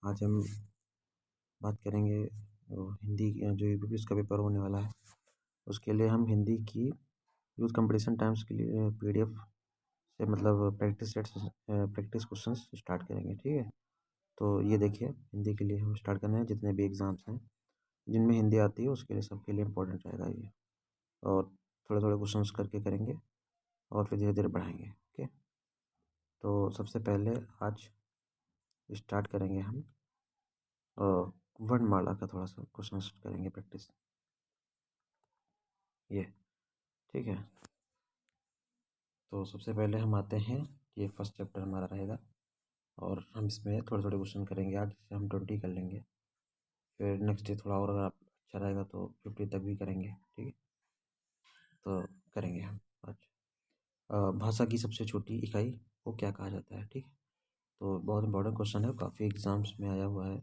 आज हम बात करेंगे हिंदी जो यूपीएससी का पेपर होने वाला है उसके लिए हम हिंदी की यूथ कंपटीशन टाइम्स के लिए पीडीएफ से मतलब प्रैक्टिस क्वेश्चंस स्टार्ट करेंगे। ठीक है, तो ये देखिए हिंदी के लिए हम स्टार्ट करना है। जितने भी एग्ज़ाम्स हैं जिनमें हिंदी आती है उसके लिए सबके लिए इम्पोर्टेंट रहेगा ये, और थोड़े थोड़े क्वेश्चंस करके करेंगे और फिर धीरे धीरे बढ़ाएंगे। ओके, तो सबसे पहले आज स्टार्ट करेंगे हम वर्णमाला का थोड़ा सा क्वेश्चन करेंगे प्रैक्टिस। ये ठीक है, तो सबसे पहले हम आते हैं, ये फर्स्ट चैप्टर हमारा रहेगा और हम इसमें थोड़े थोड़े क्वेश्चन करेंगे। आज से हम 20 कर लेंगे, फिर नेक्स्ट डे थोड़ा और अगर आप अच्छा रहेगा तो 50 तक भी करेंगे। ठीक है, तो करेंगे हम आज। भाषा की सबसे छोटी इकाई को क्या कहा जाता है? ठीक है, तो बहुत इंपॉर्टेंट क्वेश्चन है, काफ़ी एग्जाम्स में आया हुआ है,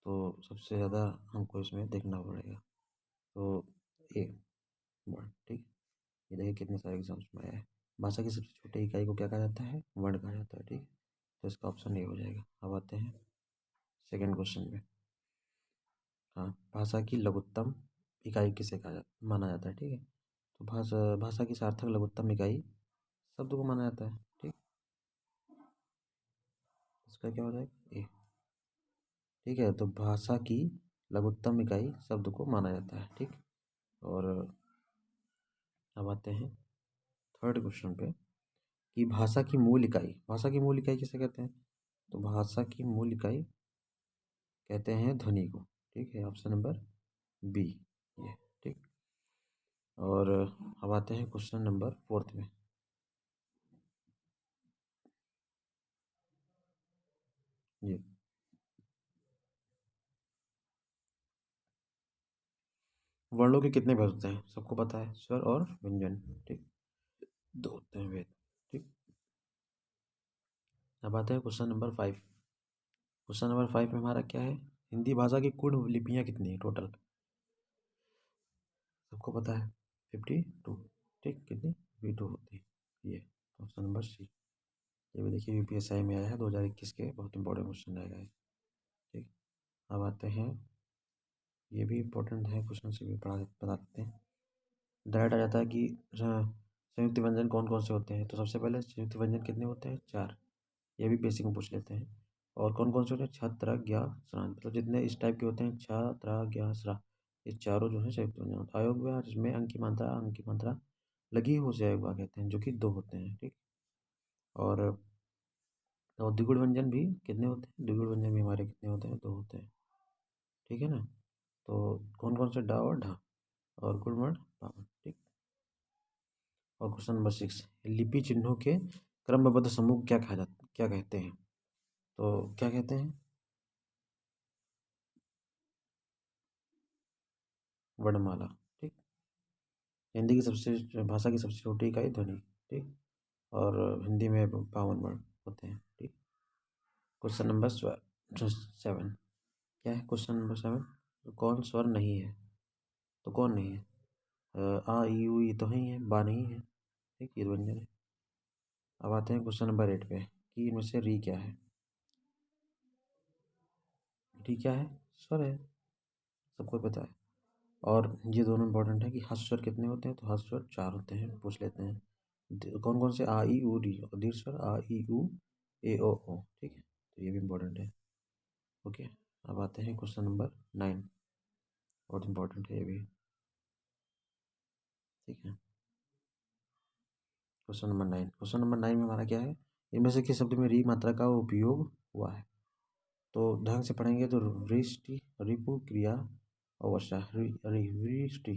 तो सबसे ज़्यादा हमको इसमें देखना पड़ेगा। तो ये वर्ड, ठीक, ये देखिए कितने सारे एग्जाम्स में आया है। भाषा की सबसे छोटी इकाई को क्या कहा जाता है? वर्ण कहा जाता है। ठीक है, तो इसका ऑप्शन ये हो जाएगा। अब आते हैं सेकंड क्वेश्चन में। हाँ, भाषा की लघुत्तम इकाई किसे माना जाता है? ठीक है, तो भाषा की सार्थक लघुत्तम इकाई शब्द को माना जाता है। ठीक, इसका क्या हो जाएगा? ए। ठीक है, तो भाषा की लघुत्तम इकाई शब्द को माना जाता है। ठीक, और अब आते हैं थर्ड क्वेश्चन पे कि भाषा की मूल इकाई किसे कहते हैं? तो भाषा की मूल इकाई कहते हैं ध्वनि को। ठीक है, ऑप्शन नंबर बी ये। ठीक, और अब आते हैं क्वेश्चन नंबर फोर्थ में। ये वर्णों के कितने भेद होते हैं? सबको पता है, स्वर और व्यंजन। ठीक, दो होते हैं भेद। ठीक, अब आते हैं क्वेश्चन नंबर 5। क्वेश्चन नंबर 5 में हमारा क्या है? हिंदी भाषा की कुल लिपियाँ कितनी है टोटल? सबको पता है 52। ठीक, कितनी? 52 होती है ये। Option number C. ये भी देखिए यूपीएससी में आया है 2021 के, बहुत इंपॉर्टेंट क्वेश्चन रहेगा ये। ठीक, अब आते हैं, ये भी इम्पोर्टेंट है, क्वेश्चन से भी बता देते हैं। डायरेक्ट आ जाता है कि संयुक्त व्यंजन कौन कौन से होते हैं? तो सबसे पहले संयुक्त व्यंजन कितने होते हैं? 4। ये भी बेसिक में पूछ लेते हैं। और कौन कौन से होते हैं? छ, त्र, ज्ञ, स्रान, मतलब जितने इस टाइप के होते हैं, छ, त्र, ज्ञ, स्रा, ये चारों जो है संयुक्त व्यंजन होता है। अयोग में जिसमें अंक की मात्रा लगी हो उसे अयोग कहते हैं, जो कि 2 होते हैं। ठीक, और द्विगुण व्यंजन भी कितने होते हैं? द्विगुण व्यंजन भी हमारे कितने होते हैं? 2 होते हैं। ठीक है ना, तो कौन कौन से? डा और ढा, और गुणवर्ण पावन। ठीक, और क्वेश्चन नंबर 6, लिपि चिन्हों के क्रमबद्ध समूह क्या कहते हैं? तो क्या कहते हैं? वर्णमाला। ठीक, हिंदी की सबसे भाषा की सबसे छोटी इकाई ध्वनि। ठीक, और हिंदी में 52 वर्ण होते हैं। ठीक, क्वेश्चन नंबर 7 क्या है? क्वेश्चन नंबर 7, कौन स्वर नहीं है? तो कौन नहीं है? आ ई उ ये तो नहीं है, बा नहीं है। ठीक, ये व्यंजन है। अब आते हैं क्वेश्चन नंबर 8 पे कि इनमें से री क्या है? री क्या है? स्वर है, सबको पता है। और ये दोनों इंपॉर्टेंट है कि हर्ष स्वर कितने होते हैं? तो हर्ष स्वर 4 होते हैं, पूछ लेते हैं। कौन कौन से? आ ई उ री, और दीर्घ स्वर आ ई उ ए ओ। ठीक है, तो ये भी इम्पोर्टेंट है। ओके, अब आते हैं क्वेश्चन नंबर 9, बहुत इंपॉर्टेंट है ये भी। ठीक है, क्वेश्चन नंबर 9 में हमारा क्या है? इनमें से किस शब्द में री मात्रा का उपयोग हुआ है? तो ढंग से पढ़ेंगे तो वृष्टि, रिपु, क्रिया, अवश्य, वृष्टि,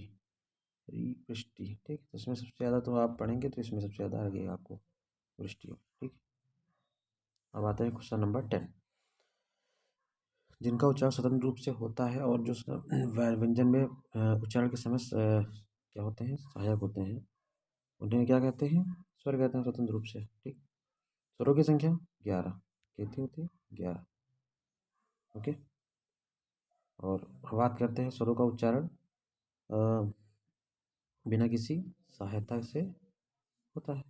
वृष्टि। ठीक, तो इसमें सबसे ज़्यादा तो आप पढ़ेंगे तो इसमें सबसे ज़्यादा लगेगा आपको वृष्टि। ठीक, अब आते हैं क्वेश्चन नंबर 10, जिनका उच्चारण स्वतंत्र रूप से होता है और जो व्यंजन में उच्चारण के समय क्या होते हैं? सहायक होते हैं, उन्हें क्या कहते हैं? स्वर कहते हैं स्वतंत्र रूप से। ठीक, स्वरों की संख्या 11 कितनी होती है? 11। ओके, और बात करते हैं स्वरों का उच्चारण बिना किसी सहायता से होता है,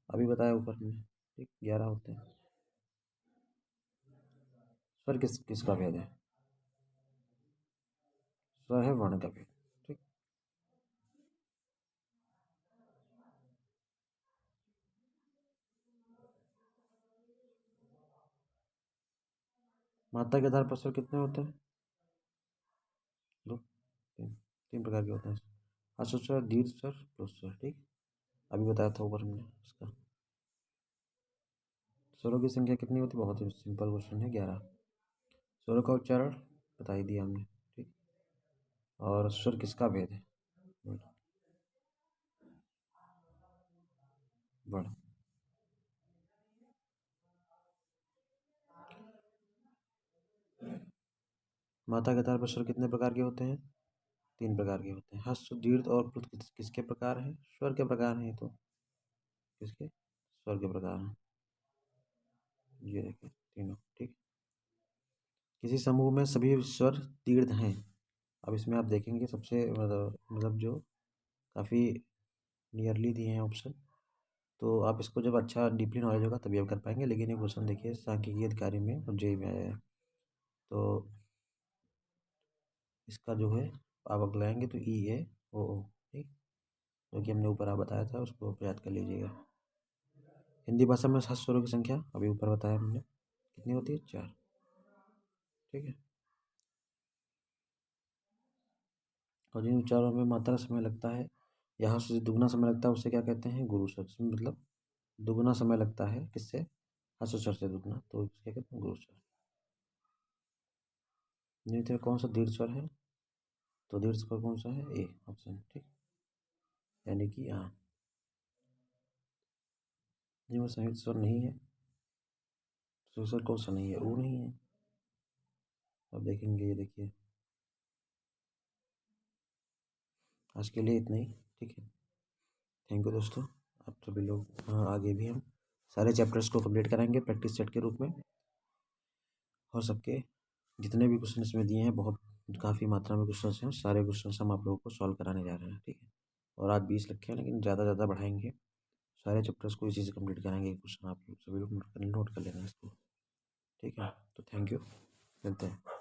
अभी बताया ऊपर में। ठीक, 11 होते हैं। स्वर किसका भेद है? स्वर है वर्ण का भेद। ठीक। मात्रा के आधार पर स्वर कितने होते हैं? दो, तीन। तीन प्रकार के होते हैं। ह्रस्व स्वर, दीर्घ स्वर, प्लुत स्वर। ठीक। अभी बताया था ऊपर हमने इसका। स्वरों की संख्या कितनी होती है? बहुत ही सिंपल क्वेश्चन है, 11। स्वरों का उच्चारण बता ही दिया हमने। ठीक। और स्वर किसका भेद है? वर्ण। मात्रा के आधार पर स्वर कितने प्रकार के होते हैं? 3 प्रकार के होते हैं। ह्रस्व, दीर्घ और प्लुत किसके प्रकार हैं? स्वर के प्रकार हैं। तो किसके? स्वर के प्रकार हैं। ये देखिए तीनों। ठीक। किसी समूह में सभी स्वर दीर्घ हैं। अब इसमें आप देखेंगे सबसे मतलब जो काफ़ी नियरली दिए हैं ऑप्शन, तो आप इसको जब अच्छा डीपली नॉलेज होगा तभी आप कर पाएंगे। लेकिन ये क्वेश्चन देखिए सांख्यिकी अधिकारी में और जेईई में आया है, तो इसका जो है आप अगर लाएंगे तो EAOO। ठीक। जो कि हमने ऊपर आप बताया था, उसको याद कर लीजिएगा। हिंदी भाषा में 7 स्वरों की संख्या अभी ऊपर बताया हमने कितनी होती है? 4। ठीक है। और जिन उच्चारणों में मात्रा समय लगता है, यहाँ से दुगना समय लगता है, उससे क्या कहते हैं? गुरु स्वर। मतलब दुगना समय लगता है किससे? ह्रस्व स्वर से दुगना, तो क्या कहते हैं? गुरु स्वर। निम्न में कौन सा दीर्घ स्वर है? तो दीर्घ स्वर कौन सा है? A option. ठीक। यानी कि जिनमें संयुक्त स्वर नहीं है, तो स्वर कौन सा नहीं है? वो नहीं है। अब देखेंगे, ये देखिए। आज के लिए इतना ही। ठीक है। थैंक यू दोस्तों। आप सभी लोग आगे भी हम सारे चैप्टर्स को कंप्लीट कराएंगे प्रैक्टिस सेट के रूप में। और सबके जितने भी क्वेश्चन इसमें दिए हैं, बहुत काफ़ी मात्रा में क्वेश्चन हैं, सारे क्वेश्चन हम आप लोगों को सॉल्व कराने जा रहे हैं। ठीक है। और आज 20 रखे हैं, लेकिन ज़्यादा बढ़ाएंगे। सारे चैप्टर्स को इसी से कंप्लीट कराएंगे। क्वेश्चन आप लोग सभी लोग नोट कर लेना इसको। ठीक है। तो थैंक यू। मिलते हैं।